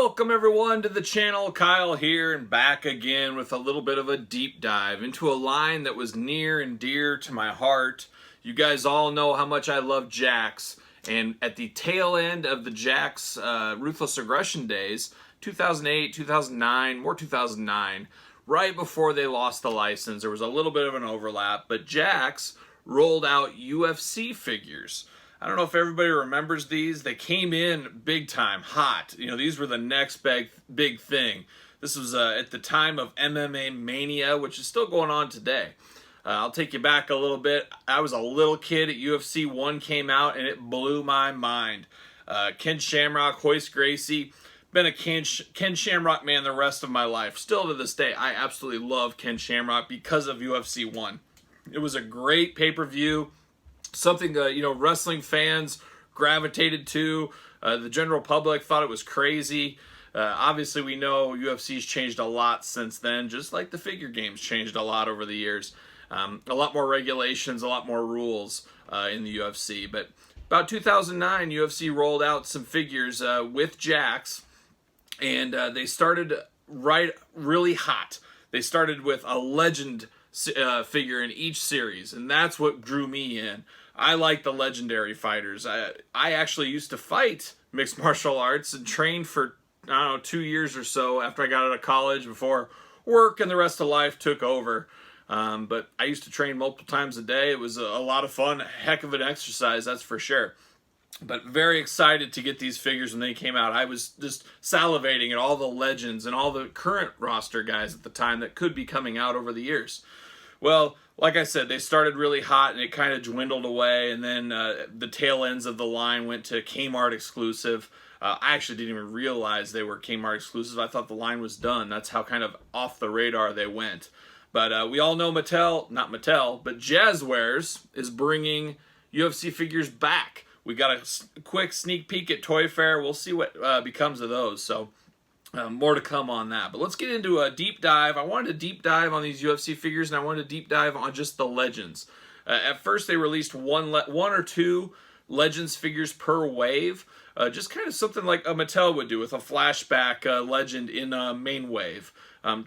Welcome everyone to the channel. Kyle here and back again with a little bit of a deep dive into a line that was near and dear to my heart. You guys all know how much I love Jakks, and at the tail end of the Jakks Ruthless Aggression days, 2008, 2009, more 2009, right before they lost the license, there was a little bit of an overlap, but Jakks rolled out UFC figures. I don't know if everybody remembers these. They came in big time, hot. You know, these were the next big thing. This was at the time of MMA Mania, which is still going on today. I'll take you back a little bit. I was a little kid at UFC 1 came out, and it blew my mind. Ken Shamrock, Hoist Gracie. Been a Ken Shamrock man the rest of my life. Still to this day, I absolutely love Ken Shamrock because of UFC 1. It was a great pay-per-view. Something wrestling fans gravitated to. The general public thought it was crazy. Obviously, we know UFC's changed a lot since then, just like the figure games changed a lot over the years. A lot more regulations, a lot more rules in the UFC. But about 2009, UFC rolled out some figures with Jakks, and they started really hot. They started with a legend figure in each series, and that's what drew me in. I like the legendary fighters. I actually used to fight mixed martial arts and trained for, 2 years or so after I got out of college before work and the rest of life took over. But I used to train multiple times a day. It was a lot of fun, a heck of an exercise, that's for sure. But very excited to get these figures when they came out. I was just salivating at all the legends and all the current roster guys at the time that could be coming out over the years. Well, like I said, they started really hot and it kind of dwindled away, and then the tail ends of the line went to Kmart exclusive. I actually didn't even realize they were Kmart exclusive. I thought the line was done. That's how kind of off the radar they went. But we all know but Jazzwares is bringing UFC figures back. We got a quick sneak peek at Toy Fair. We'll see what becomes of those. So more to come on that. But let's get into a deep dive. I wanted to deep dive on these UFC figures, and I wanted to deep dive on just the legends. At first, they released one or two legends figures per wave. Just kind of something like a Mattel would do with a flashback legend in a main wave.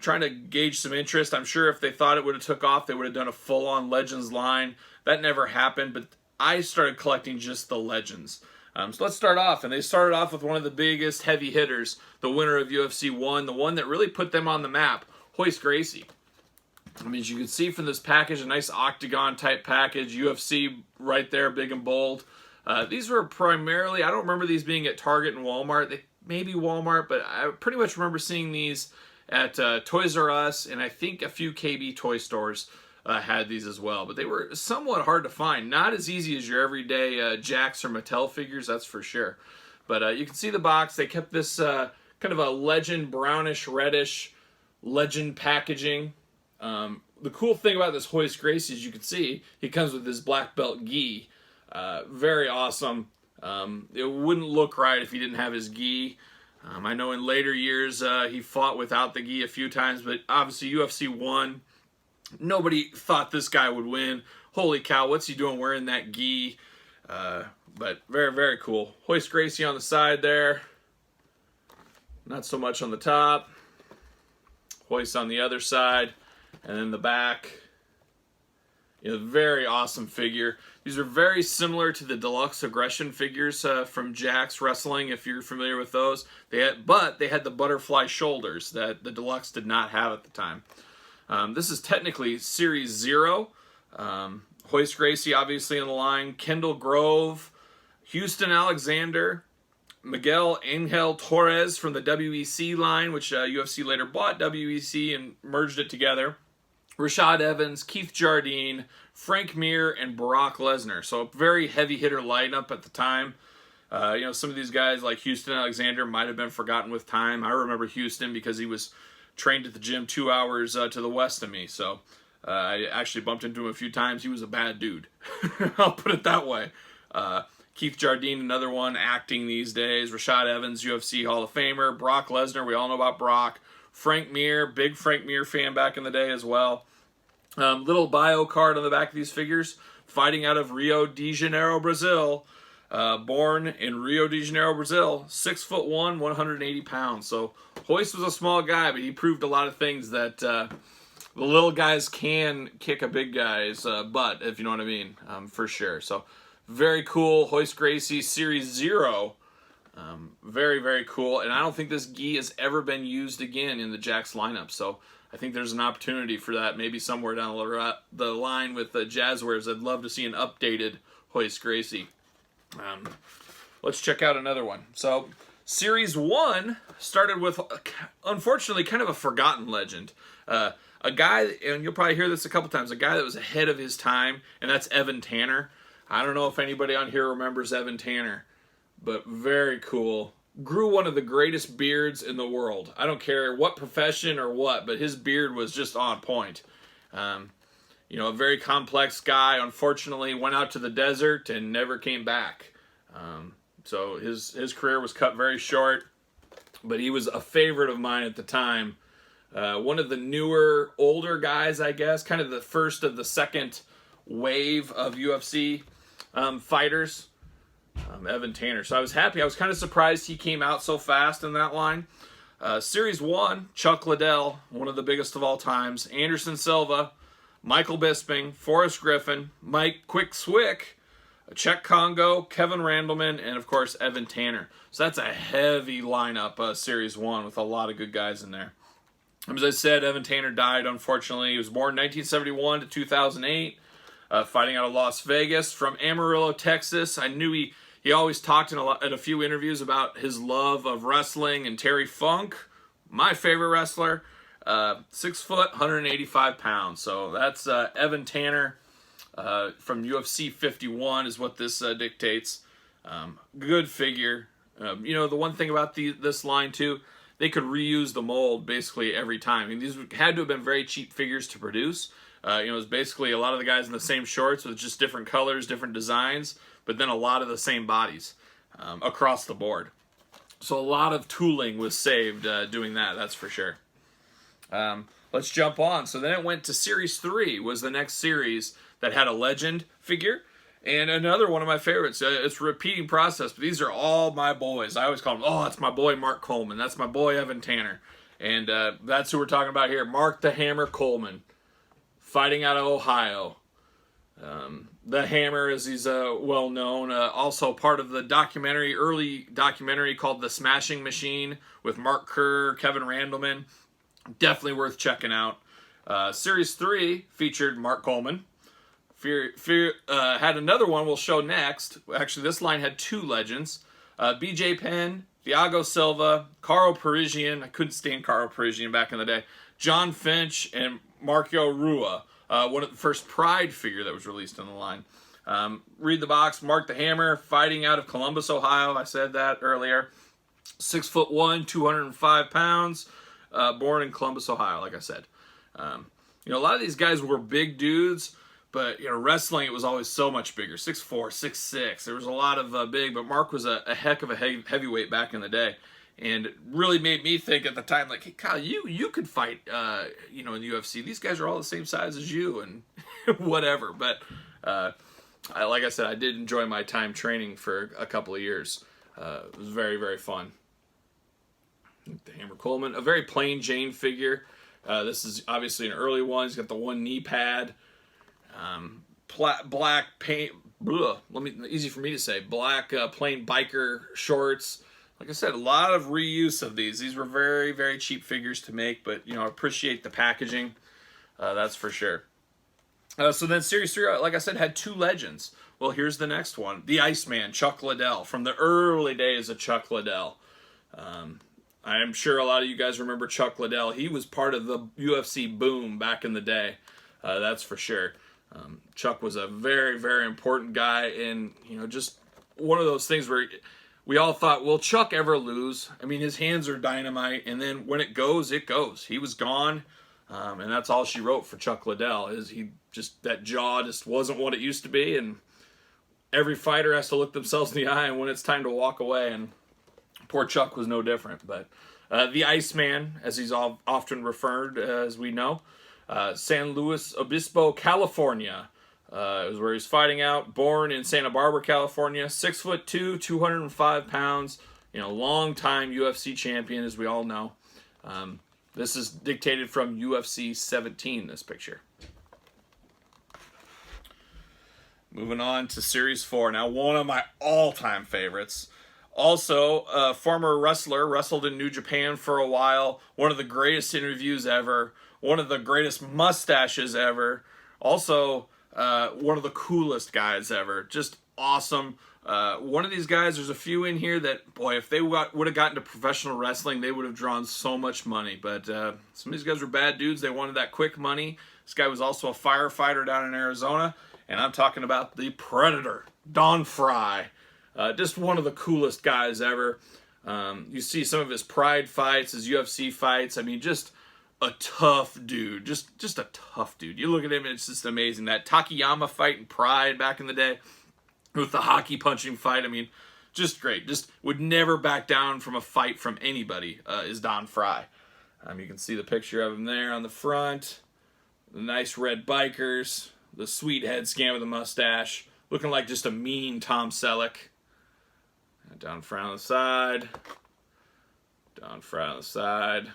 Trying to gauge some interest. I'm sure if they thought it would have took off, they would have done a full-on legends line. That never happened, but I started collecting just the legends. So let's start off, and they started off with one of the biggest heavy hitters, the winner of UFC 1, the one that really put them on the map, Hoist Gracie. I mean, as you can see from this package, a nice octagon-type package, UFC right there, big and bold. These were primarily, I don't remember these being at Target and Walmart, maybe Walmart, but I pretty much remember seeing these at Toys R Us, and I think a few KB toy stores had these as well, but they were somewhat hard to find. Not as easy as your everyday Jakks or Mattel figures, that's for sure. But you can see the box. They kept this kind of a legend brownish reddish legend packaging. The cool thing about this Hoist Gracie is you can see he comes with his black belt gi. Very awesome. It wouldn't look right if he didn't have his gi. I know in later years he fought without the gi a few times, but obviously UFC 1, nobody thought this guy would win. Holy cow, what's he doing wearing that gi? But very, very cool. Hoist Gracie on the side there. Not so much on the top. Hoist on the other side. And then the back. Very awesome figure. These are very similar to the Deluxe Aggression figures from Jakks Wrestling, if you're familiar with those. But they had the butterfly shoulders that the Deluxe did not have at the time. This is technically Series 0. Hoist Gracie, obviously, in the line. Kendall Grove, Houston Alexander, Miguel Angel Torres from the WEC line, which UFC later bought WEC and merged it together. Rashad Evans, Keith Jardine, Frank Mir, and Brock Lesnar. So a very heavy hitter lineup at the time. Some of these guys like Houston Alexander might have been forgotten with time. I remember Houston because he was trained at the gym 2 hours to the west of me. So I actually bumped into him a few times. He was a bad dude. I'll put it that way. Keith Jardine, another one, acting these days. Rashad Evans, UFC Hall of Famer. Brock Lesnar, we all know about Brock. Frank Mir, big Frank Mir fan back in the day as well. Little bio card on the back of these figures. Fighting out of Rio de Janeiro, Brazil. born in Rio de Janeiro, Brazil, 6'1", 180 pounds. So Hoist was a small guy, but he proved a lot of things that the little guys can kick a big guy's butt, if you know what I mean, for sure. So very cool. Hoist Gracie Series 0. Very, very cool. And I don't think this gi has ever been used again in the Jakks lineup. So I think there's an opportunity for that maybe somewhere down the line with the Jazzwares. I'd love to see an updated Hoist Gracie. Let's check out another one. So Series 1 started with, unfortunately, kind of a forgotten legend. A guy, and you'll probably hear this a couple times, a guy that was ahead of his time, and that's Evan Tanner. I don't know if anybody on here remembers Evan Tanner, but very cool. Grew one of the greatest beards in the world. I don't care what profession or what, but his beard was just on point. You know, a very complex guy. Unfortunately, went out to the desert and never came back. So his career was cut very short, but he was a favorite of mine at the time. One of the newer, older guys, I guess, kind of the first of the second wave of UFC fighters. Evan Tanner. So I was happy. I was kind of surprised he came out so fast in that line. Series 1, Chuck Liddell, one of the biggest of all times. Anderson Silva, Michael Bisping, Forrest Griffin, Mike Quick Swick, Czech Congo, Kevin Randleman, and of course Evan Tanner. So that's a heavy lineup, Series 1, with a lot of good guys in there. As I said, Evan Tanner died, unfortunately. He was born 1971 to 2008, fighting out of Las Vegas from Amarillo, Texas. I knew he always talked in a few interviews about his love of wrestling and Terry Funk, my favorite wrestler. 6 foot, 185 pounds. So that's Evan Tanner from UFC 51 is what this dictates. Good figure. You know, the one thing about this line too, they could reuse the mold basically every time. I mean, these had to have been very cheap figures to produce. You know, it was basically a lot of the guys in the same shorts with just different colors, different designs, but then a lot of the same bodies across the board. So a lot of tooling was saved doing that, that's for sure. Let's jump on. So then it went to Series 3, was the next series that had a legend figure. And another one of my favorites. It's a repeating process, but these are all my boys. I always call them, oh, that's my boy Mark Coleman. That's my boy Evan Tanner. And that's who we're talking about here. Mark the Hammer Coleman, fighting out of Ohio. The Hammer, as he's well known, also part of the early documentary called The Smashing Machine with Mark Kerr, Kevin Randleman. Definitely worth checking out. Series 3 featured Mark Coleman. Had another one we'll show next. Actually, this line had two legends. BJ Penn, Thiago Silva, Carl Parisian. I couldn't stand Carl Parisian back in the day. John Finch and Marco Rua. One of the first Pride figure that was released in the line. Read the box. Mark the Hammer, fighting out of Columbus, Ohio. I said that earlier. 6'1", 205 pounds. Born in Columbus, Ohio, like I said. You know, a lot of these guys were big dudes, but, you know, wrestling, it was always so much bigger. 6'4", 6'6". There was a lot of big, but Mark was a heck of a heavyweight back in the day. And it really made me think at the time, like, hey, Kyle, you could fight, you know, in the UFC. These guys are all the same size as you and whatever. But like I said, I did enjoy my time training for a couple of years. It was very, very fun. The Hammer Coleman, a very plain Jane figure. This is obviously an early one. He's got the one knee pad. Black paint. Easy for me to say. Black plain biker shorts. Like I said, a lot of reuse of these. These were very, very cheap figures to make, but, you know, appreciate the packaging. That's for sure. So then Series 3, like I said, had two legends. Well, here's the next one. The Iceman, Chuck Liddell, from the early days of Chuck Liddell. I am sure a lot of you guys remember Chuck Liddell. He was part of the UFC boom back in the day. That's for sure. Chuck was a very, very important guy, and, you know, just one of those things where we all thought, will Chuck ever lose? I mean, his hands are dynamite, and then when it goes, it goes. He was gone, and that's all she wrote for Chuck Liddell, is that jaw just wasn't what it used to be, and every fighter has to look themselves in the eye when it's time to walk away, and poor Chuck was no different. But the Iceman, as he's often referred, as we know, San Luis Obispo, California, It was where he's fighting out. Born in Santa Barbara, California. 6'2", 205 pounds. Long-time UFC champion, as we all know. This is dictated from UFC 17, this picture. Moving on to Series 4. Now, one of my all-time favorites. Also, a former wrestler, wrestled in New Japan for a while. One of the greatest interviews ever. One of the greatest mustaches ever. Also, one of the coolest guys ever. Just awesome. One of these guys, there's a few in here that, boy, if they would have gotten to professional wrestling, they would have drawn so much money. But some of these guys were bad dudes. They wanted that quick money. This guy was also a firefighter down in Arizona. And I'm talking about the Predator, Don Frye. Just one of the coolest guys ever. You see some of his Pride fights, his UFC fights. I mean, just a tough dude. Just a tough dude. You look at him and it's just amazing. That Takayama fight in Pride back in the day with the hockey punching fight. I mean, just great. Just would never back down from a fight from anybody is Don Frye. You can see the picture of him there on the front. The nice red bikers. The sweet head scan with a mustache. Looking like just a mean Tom Selleck. Down front on the side. Down front on the side.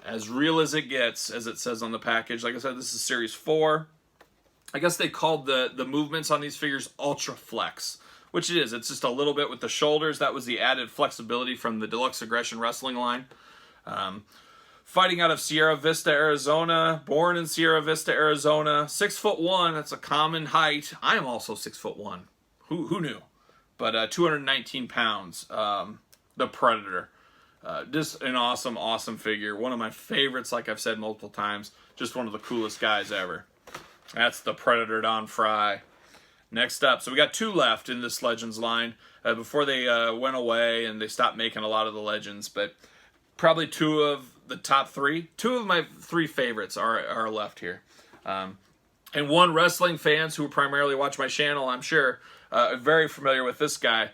As real as it gets, as it says on the package. Like I said, this is Series 4. I guess they called the movements on these figures Ultra Flex, which it is. It's just a little bit with the shoulders. That was the added flexibility from the Deluxe Aggression Wrestling line. Fighting out of Sierra Vista, Arizona. Born in Sierra Vista, Arizona. 6'1", that's a common height. I am also 6'1". Who knew? But 219 pounds. The Predator. Just an awesome figure. One of my favorites, like I've said multiple times. Just one of the coolest guys ever. That's the Predator, Don Frye. Next up, so we got 2 left in this Legends line. Before they went away and they stopped making a lot of the Legends. But probably 2 of the top 3. 2 of my 3 favorites are left here. And one, wrestling fans who primarily watch my channel, I'm sure, are very familiar with this guy.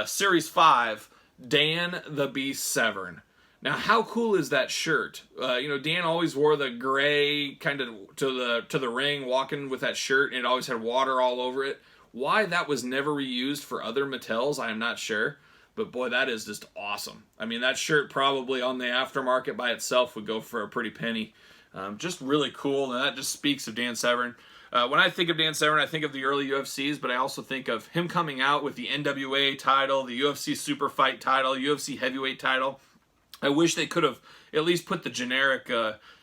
Series 5, Dan the Beast Severn. Now, how cool is that shirt? Dan always wore the gray kind of to the ring, walking with that shirt, and it always had water all over it. Why that was never reused for other Mattels, I am not sure. But boy, that is just awesome. I mean, that shirt probably on the aftermarket by itself would go for a pretty penny. Just really cool, and that just speaks of Dan Severn. When I think of Dan Severn, I think of the early UFCs, but I also think of him coming out with the NWA title, the UFC Super Fight title, UFC Heavyweight title. I wish they could have at least put the generic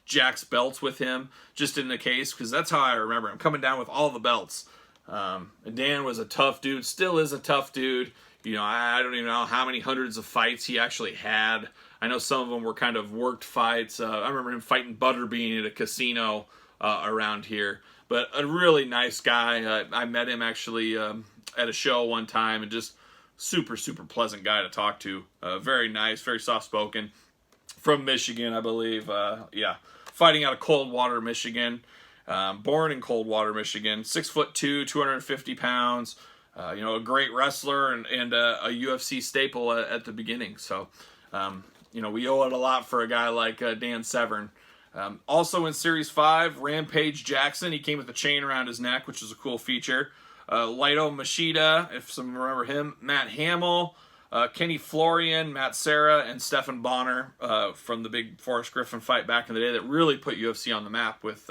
Jakks belts with him, just in the case, because that's how I remember him, coming down with all the belts. And Dan was a tough dude, still is a tough dude. I don't even know how many hundreds of fights he actually had. I know some of them were kind of worked fights. I remember him fighting Butterbean at a casino around here. But a really nice guy. I met him actually at a show one time, and just super pleasant guy to talk to. Very nice, very soft-spoken. From Michigan, I believe. Fighting out of Coldwater, Michigan. Born in Coldwater, Michigan. 6'2", 250 pounds. A great wrestler and a UFC staple at the beginning. So, we owe it a lot for a guy like Dan Severn. Also in Series 5, Rampage Jackson. He came with a chain around his neck, which is a cool feature. Lito Machida, if some remember him. Matt Hamill, Kenny Florian, Matt Serra, and Stephan Bonner from the big Forrest Griffin fight back in the day that really put UFC on the map with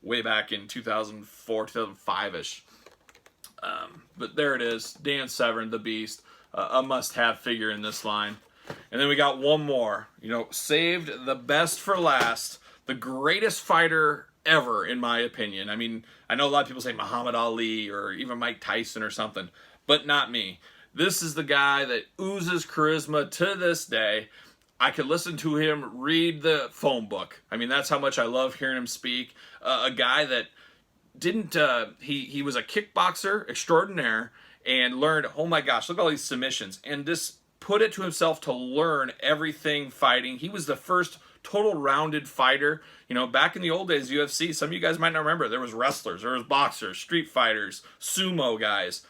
way back in 2004, 2005-ish. But there it is, Dan Severn, the Beast, a must-have figure in this line. And then we got one more, saved the best for last, the greatest fighter ever, in my opinion. I mean, I know a lot of people say Muhammad Ali or even Mike Tyson or something, but not me. This is the guy that oozes charisma to this day. I could listen to him read the phone book. I mean, that's how much I love hearing him speak. A guy that didn't, he was a kickboxer extraordinaire and learned, oh my gosh, look at all these submissions. And just put it to himself to learn everything fighting. He was the first total rounded fighter. Back in the old days, UFC, some of you guys might not remember, there was wrestlers, there was boxers, street fighters, sumo guys,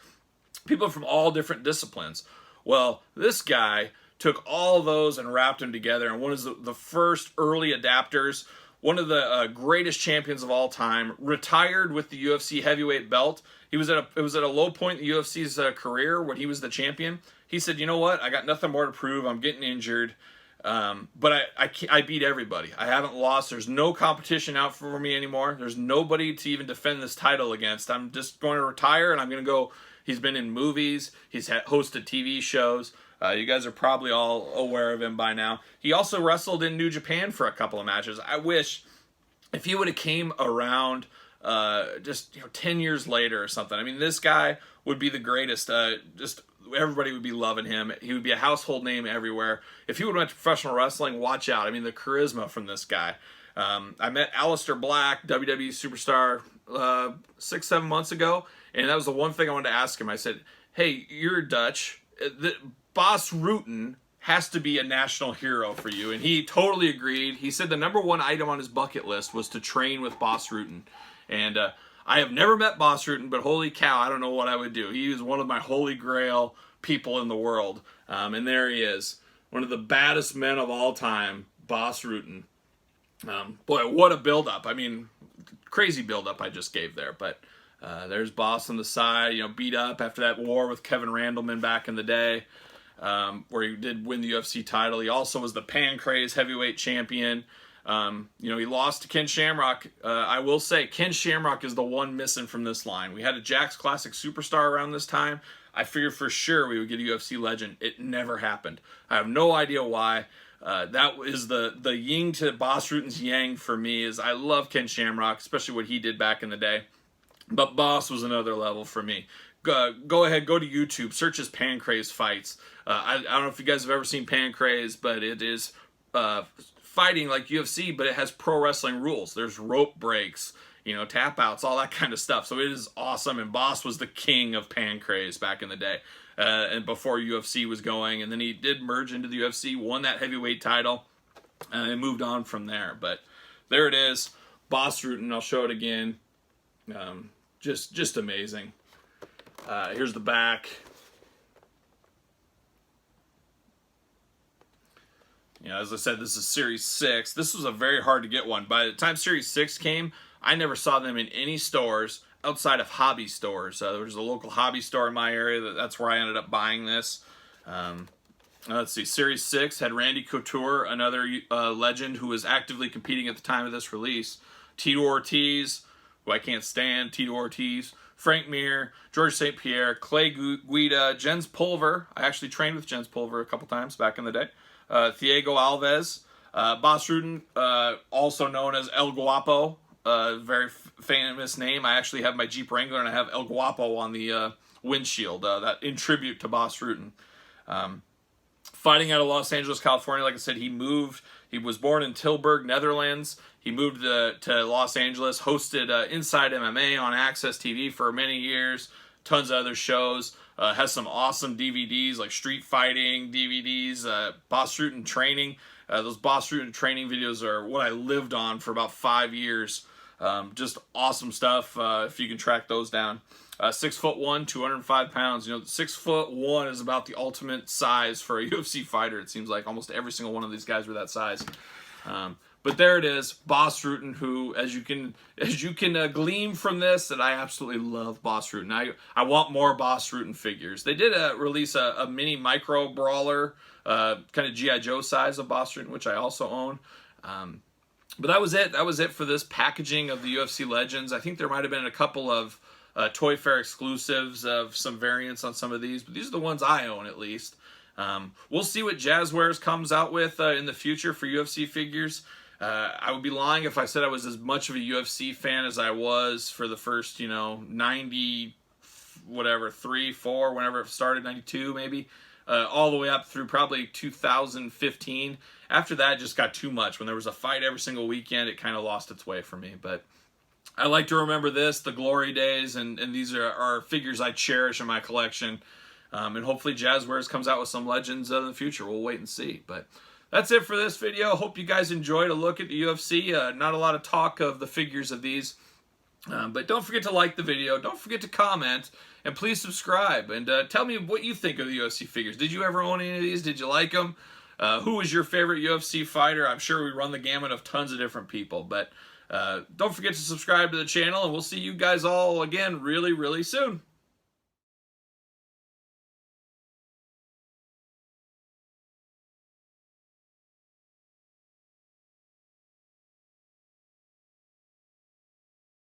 people from all different disciplines. Well, this guy took all those and wrapped them together, and one of the first early adapters. one of the greatest champions of all time, retired with the UFC heavyweight belt. It was at a low point in the UFC's career when he was the champion. He said, you know what, I got nothing more to prove. I'm getting injured. But I beat everybody. I haven't lost. There's no competition out for me anymore. There's nobody to even defend this title against. I'm just going to retire, and I'm going to go. He's been in movies. He's hosted TV shows. You guys are probably all aware of him by now. He also wrestled in New Japan for a couple of matches. I wish if he would have came around just 10 years later or something. I mean, this guy would be the greatest. Just everybody would be loving him. He would be a household name everywhere. If he would have went to professional wrestling, watch out. I mean, the charisma from this guy. I met Aleister Black, WWE superstar, 6-7 months ago, and that was the one thing I wanted to ask him. I said, hey, you're Dutch. Bas Rutten has to be a national hero for you. And he totally agreed. He said the number one item on his bucket list was to train with Bas Rutten. And I have never met Bas Rutten, but holy cow, I don't know what I would do. He is one of my holy grail people in the world. And there he is. One of the baddest men of all time, Bas Rutten. Boy, what a build-up. I mean, crazy build-up I just gave there. But there's Bas on the side, beat up after that war with Kevin Randleman back in the day. Where he did win the UFC title. He also was the Pancrase heavyweight champion. He lost to Ken Shamrock. I will say, Ken Shamrock is the one missing from this line. We had a Jakks Classic superstar around this time. I figured for sure we would get a UFC legend. It never happened. I have no idea why. That is the yin to Bas Rutten's yang for me. Is I love Ken Shamrock, especially what he did back in the day. But Bas was another level for me. Go ahead, go to YouTube, search his Pancrase fights. I don't know if you guys have ever seen Pancrase, but it is fighting like UFC, but it has pro wrestling rules. There's rope breaks, tap outs, all that kind of stuff. So it is awesome, and Bas was the king of Pancrase back in the day, and before UFC was going. And then he did merge into the UFC, won that heavyweight title, and moved on from there. But there it is, Bas Rutten. I'll show it again. Just amazing. Here's the back. As I said, this is Series 6. This was a very hard to get one. By the time Series 6 came, I never saw them in any stores outside of hobby stores. There was a local hobby store in my area. That's where I ended up buying this. Let's see. Series 6 had Randy Couture, another legend who was actively competing at the time of this release. Tito Ortiz, who I can't stand, Tito Ortiz. Frank Mir, George St. Pierre, Clay Guida, Jens Pulver. I actually trained with Jens Pulver a couple times back in the day. Thiago Alves. Bas Rutten, also known as El Guapo. Very famous name. I actually have my Jeep Wrangler and I have El Guapo on the windshield. That in tribute to Bas Rutten. Fighting out of Los Angeles, California. Like I said, he moved. He was born in Tilburg, Netherlands. He moved to Los Angeles, hosted Inside MMA on Access TV for many years, tons of other shows, has some awesome DVDs like Street Fighting DVDs, Bas Rutten training. Those Bas Rutten training videos are what I lived on for about 5 years. Just awesome stuff if you can track those down. 6'1", 205 pounds. 6'1" is about the ultimate size for a UFC fighter. It seems like almost every single one of these guys were that size. But there it is, Bas Rutten, who, as you can glean from this, that I absolutely love Bas Rutten. I want more Bas Rutten figures. They did release a mini micro brawler, kind of G.I. Joe size of Bas Rutten, which I also own. But that was it. That was it for this packaging of the UFC Legends. I think there might have been a couple of Toy Fair exclusives of some variants on some of these, but these are the ones I own at least. We'll see what Jazzwares comes out with in the future for UFC figures. I would be lying if I said I was as much of a UFC fan as I was for the first, 90, whatever, 3, 4, whenever it started, 92 maybe, all the way up through probably 2015. After that, it just got too much. When there was a fight every single weekend, it kind of lost its way for me. But I like to remember this, the glory days, and these are figures I cherish in my collection. And hopefully Jazzwares comes out with some legends in the future. We'll wait and see. But that's it for this video. Hope you guys enjoyed a look at the UFC. Not a lot of talk of the figures of these. But don't forget to like the video. Don't forget to comment. And please subscribe. And tell me what you think of the UFC figures. Did you ever own any of these? Did you like them? Who is your favorite UFC fighter? I'm sure we run the gamut of tons of different people, but don't forget to subscribe to the channel, and we'll see you guys all again really, really soon.